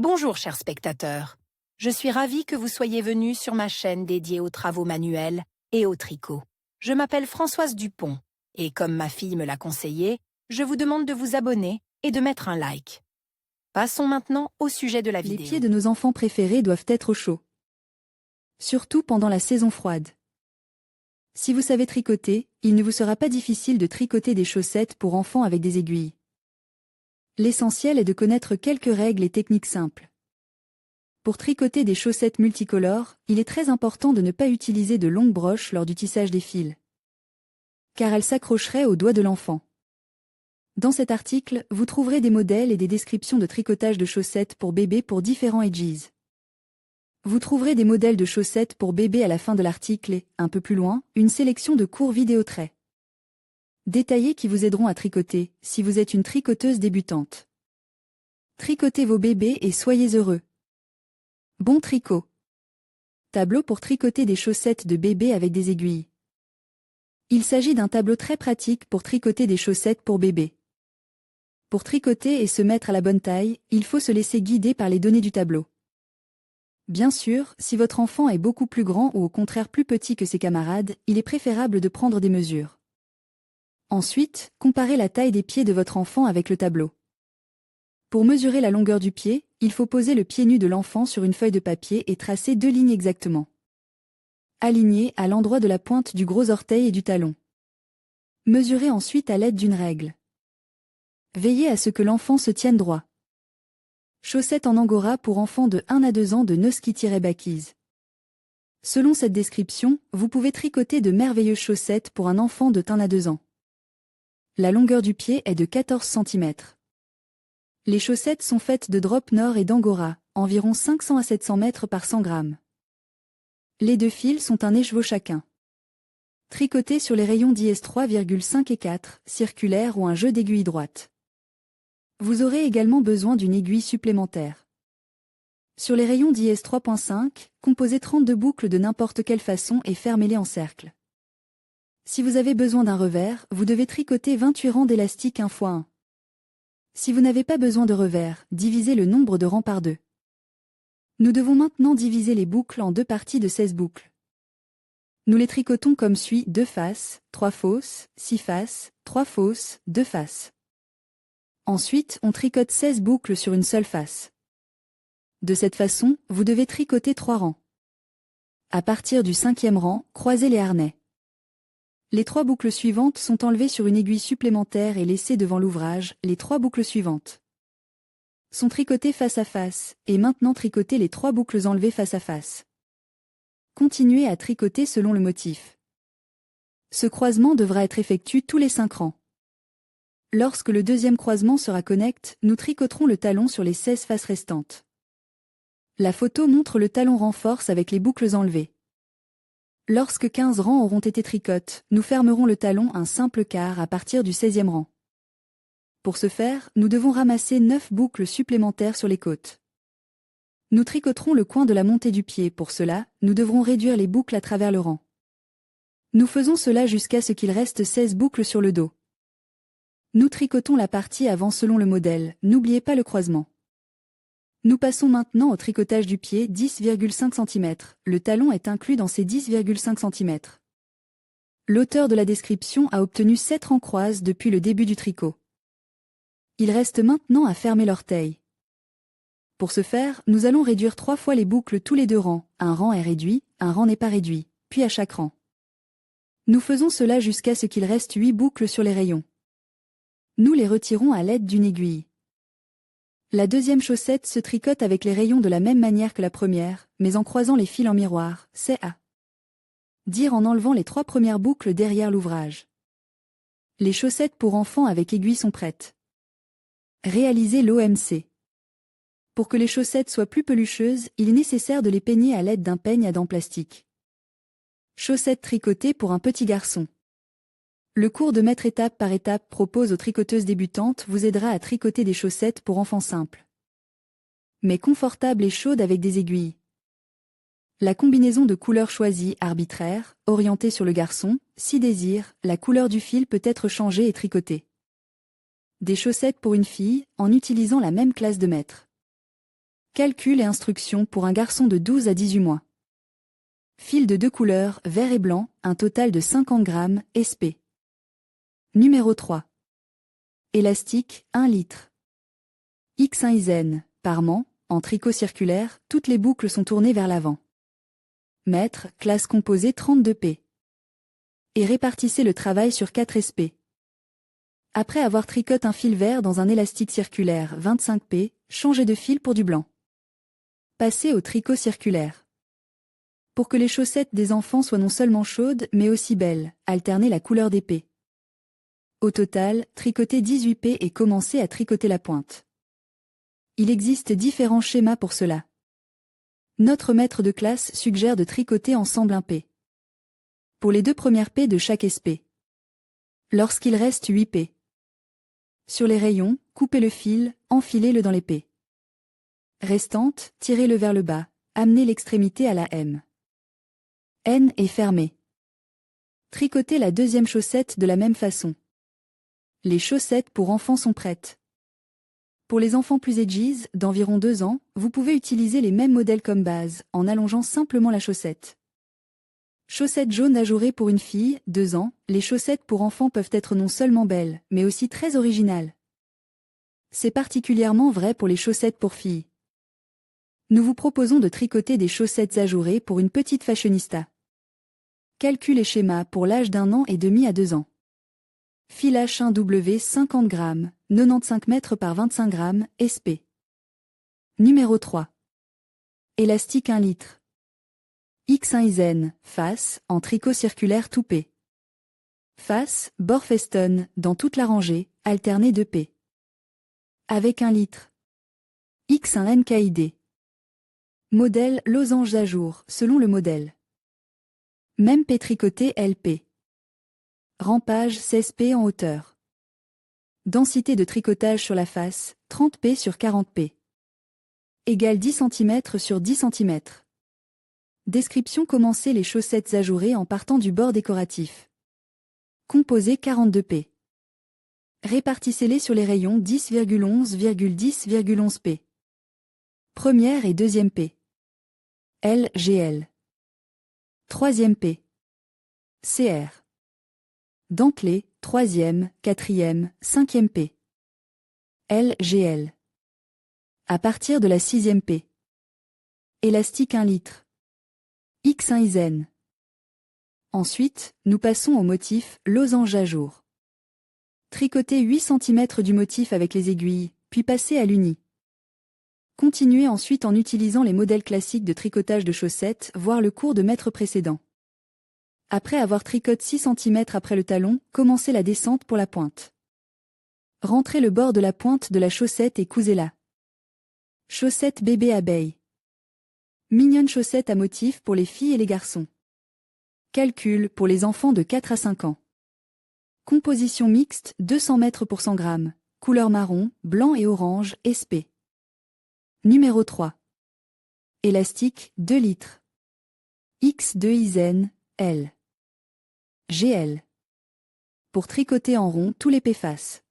Bonjour chers spectateurs, je suis ravie que vous soyez venus sur ma chaîne dédiée aux travaux manuels et au tricot. Je m'appelle Françoise Dupont et comme ma fille me l'a conseillé, je vous demande de vous abonner et de mettre un like. Passons maintenant au sujet de la vidéo. Les pieds de nos enfants préférés doivent être chauds. Surtout pendant la saison froide. Si vous savez tricoter, il ne vous sera pas difficile de tricoter des chaussettes pour enfants avec des aiguilles. L'essentiel est de connaître quelques règles et techniques simples. Pour tricoter des chaussettes multicolores, il est très important de ne pas utiliser de longues broches lors du tissage des fils, car elles s'accrocheraient aux doigts de l'enfant. Dans cet article, vous trouverez des modèles et des descriptions de tricotage de chaussettes pour bébés pour différents ages. Vous trouverez des modèles de chaussettes pour bébés à la fin de l'article et, un peu plus loin, une sélection de courts vidéo très détaillés qui vous aideront à tricoter, si vous êtes une tricoteuse débutante. Tricotez vos bébés et soyez heureux. Bon tricot. Tableau pour tricoter des chaussettes de bébé avec des aiguilles. Il s'agit d'un tableau très pratique pour tricoter des chaussettes pour bébé. Pour tricoter et se mettre à la bonne taille, il faut se laisser guider par les données du tableau. Bien sûr, si votre enfant est beaucoup plus grand ou au contraire plus petit que ses camarades, il est préférable de prendre des mesures. Ensuite, comparez la taille des pieds de votre enfant avec le tableau. Pour mesurer la longueur du pied, il faut poser le pied nu de l'enfant sur une feuille de papier et tracer 2 lignes exactement alignées à l'endroit de la pointe du gros orteil et du talon. Mesurez ensuite à l'aide d'une règle. Veillez à ce que l'enfant se tienne droit. Chaussettes en angora pour enfants de 1 à 2 ans de Noski-Bakiz. Selon cette description, vous pouvez tricoter de merveilleuses chaussettes pour un enfant de 1 à 2 ans. La longueur du pied est de 14 cm. Les chaussettes sont faites de drop nord et d'angora, environ 500 à 700 mètres par 100 grammes. Les 2 fils sont un écheveau chacun. Tricotés sur les rayons d'IS 3,5 et 4, circulaires ou un jeu d'aiguilles droites. Vous aurez également besoin d'une aiguille supplémentaire. Sur les rayons d'IS 3.5, composez 32 boucles de n'importe quelle façon et fermez-les en cercle. Si vous avez besoin d'un revers, vous devez tricoter 28 rangs d'élastique 1 x 1. Si vous n'avez pas besoin de revers, divisez le nombre de rangs par 2. Nous devons maintenant diviser les boucles en 2 parties de 16 boucles. Nous les tricotons comme suit: 2 faces, 3 fausses, 6 faces, 3 fausses, 2 faces. Ensuite, on tricote 16 boucles sur une seule face. De cette façon, vous devez tricoter 3 rangs. À partir du 5e rang, croisez les harnais. Les 3 boucles suivantes sont enlevées sur une aiguille supplémentaire et laissées devant l'ouvrage. Les 3 boucles suivantes sont tricotées face à face, et maintenant tricotez les 3 boucles enlevées face à face. Continuez à tricoter selon le motif. Ce croisement devra être effectué tous les 5 rangs. Lorsque le deuxième croisement sera connect, nous tricoterons le talon sur les 16 faces restantes. La photo montre le talon renforce avec les boucles enlevées. Lorsque 15 rangs auront été tricotés, nous fermerons le talon un simple quart à partir du 16e rang. Pour ce faire, nous devons ramasser 9 boucles supplémentaires sur les côtes. Nous tricoterons le coin de la montée du pied. Pour cela, nous devrons réduire les boucles à travers le rang. Nous faisons cela jusqu'à ce qu'il reste 16 boucles sur le dos. Nous tricotons la partie avant selon le modèle, n'oubliez pas le croisement. Nous passons maintenant au tricotage du pied 10,5 cm. Le talon est inclus dans ces 10,5 cm. L'auteur de la description a obtenu 7 rangs croises depuis le début du tricot. Il reste maintenant à fermer l'orteil. Pour ce faire, nous allons réduire 3 fois les boucles tous les 2 rangs. Un rang est réduit, un rang n'est pas réduit, puis à chaque rang. Nous faisons cela jusqu'à ce qu'il reste 8 boucles sur les rayons. Nous les retirons à l'aide d'une aiguille. La deuxième chaussette se tricote avec les rayons de la même manière que la première, mais en croisant les fils en miroir, c'est à dire en enlevant les 3 premières boucles derrière l'ouvrage. Les chaussettes pour enfants avec aiguilles sont prêtes. Réalisez l'OMC. Pour que les chaussettes soient plus pelucheuses, il est nécessaire de les peigner à l'aide d'un peigne à dents plastique. Chaussettes tricotées pour un petit garçon. Le cours de maître étape par étape propose aux tricoteuses débutantes vous aidera à tricoter des chaussettes pour enfants simples, mais confortables et chaudes avec des aiguilles. La combinaison de couleurs choisie, arbitraire, orientée sur le garçon, si désire, la couleur du fil peut être changée et tricotée. Des chaussettes pour une fille, en utilisant la même classe de mètres. Calcul et instructions pour un garçon de 12 à 18 mois. Fil de 2 couleurs, vert et blanc, un total de 50 grammes, SP. Numéro 3. Élastique, 1 litre. X1 Isen, parement, en tricot circulaire, toutes les boucles sont tournées vers l'avant. Mètre, classe composée 32P. Et répartissez le travail sur 4 SP. Après avoir tricoté un fil vert dans un élastique circulaire 25P, changez de fil pour du blanc. Passez au tricot circulaire. Pour que les chaussettes des enfants soient non seulement chaudes mais aussi belles, alternez la couleur des P. Au total, tricotez 18P et commencez à tricoter la pointe. Il existe différents schémas pour cela. Notre maître de classe suggère de tricoter ensemble un P. Pour les 2 premières P de chaque SP. Lorsqu'il reste 8 P. Sur les rayons, coupez le fil, enfilez-le dans les P. Restante, tirez-le vers le bas, amenez l'extrémité à la M. N est fermée. Tricotez la deuxième chaussette de la même façon. Les chaussettes pour enfants sont prêtes. Pour les enfants plus ages, d'environ 2 ans, vous pouvez utiliser les mêmes modèles comme base, en allongeant simplement la chaussette. Chaussettes jaunes ajourées pour une fille, 2 ans, les chaussettes pour enfants peuvent être non seulement belles, mais aussi très originales. C'est particulièrement vrai pour les chaussettes pour filles. Nous vous proposons de tricoter des chaussettes ajourées pour une petite fashionista. Calcul et schéma pour l'âge d'1 an et demi à 2 ans. Fil H1W 50 grammes, 95 mètres par 25 grammes, SP. Numéro 3. Élastique 1 litre. X1 Isen, face, en tricot circulaire tout P. Face, bord feston, dans toute la rangée, alternée de P. Avec 1 litre. X1 NKID. Modèle losange à jour, selon le modèle. Même P tricoté LP. Rampage 16P en hauteur. Densité de tricotage sur la face, 30P sur 40P. Égale 10 cm sur 10 cm. Description: commencez les chaussettes ajourées en partant du bord décoratif. Composé 42P. Répartissez-les sur les rayons 10,11,10,11P. Première et deuxième P. LGL. Troisième P. CR. Dentelé, troisième, quatrième, cinquième P. LGL. À partir de la sixième P. Élastique 1 litre. X1 Isen. Ensuite, nous passons au motif losange à jour. Tricotez 8 cm du motif avec les aiguilles, puis passez à l'uni. Continuez ensuite en utilisant les modèles classiques de tricotage de chaussettes, voire le cours de maître précédent. Après avoir tricoté 6 cm après le talon, commencez la descente pour la pointe. Rentrez le bord de la pointe de la chaussette et cousez-la. Chaussette bébé abeille. Mignonne chaussette à motif pour les filles et les garçons. Calcul pour les enfants de 4 à 5 ans. Composition mixte, 200 mètres pour 100 grammes. Couleur marron, blanc et orange, SP. Numéro 3. Élastique, 2 litres. X2 Isen, L. GL. Pour tricoter en rond tous les P-faces.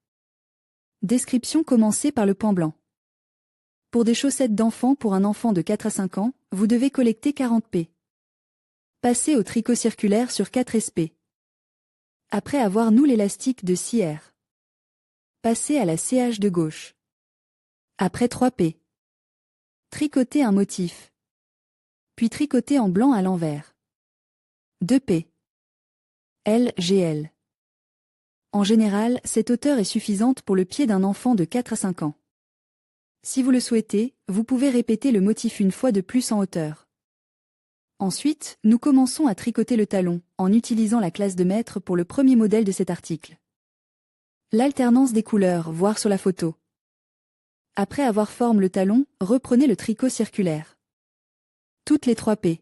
Description: commencez par le point blanc. Pour des chaussettes d'enfant pour un enfant de 4 à 5 ans, vous devez collecter 40 P. Passez au tricot circulaire sur 4 SP. Après avoir noué l'élastique de CR. Passez à la CH de gauche. Après 3 P. Tricotez un motif. Puis tricotez en blanc à l'envers. 2 P. LGL. En général, cette hauteur est suffisante pour le pied d'un enfant de 4 à 5 ans. Si vous le souhaitez, vous pouvez répéter le motif une fois de plus en hauteur. Ensuite, nous commençons à tricoter le talon, en utilisant la classe de maître pour le premier modèle de cet article. L'alternance des couleurs, voir sur la photo. Après avoir formé le talon, reprenez le tricot circulaire. Toutes les 3 P.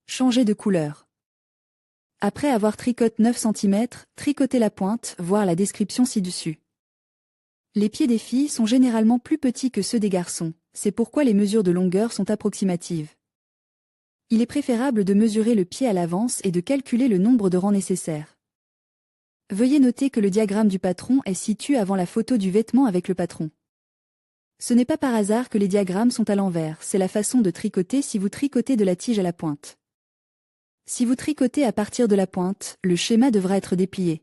Changez de couleur. Après avoir tricoté 9 cm, tricotez la pointe, voir la description ci-dessus. Les pieds des filles sont généralement plus petits que ceux des garçons, c'est pourquoi les mesures de longueur sont approximatives. Il est préférable de mesurer le pied à l'avance et de calculer le nombre de rangs nécessaires. Veuillez noter que le diagramme du patron est situé avant la photo du vêtement avec le patron. Ce n'est pas par hasard que les diagrammes sont à l'envers, c'est la façon de tricoter si vous tricotez de la tige à la pointe. Si vous tricotez à partir de la pointe, le schéma devra être déplié.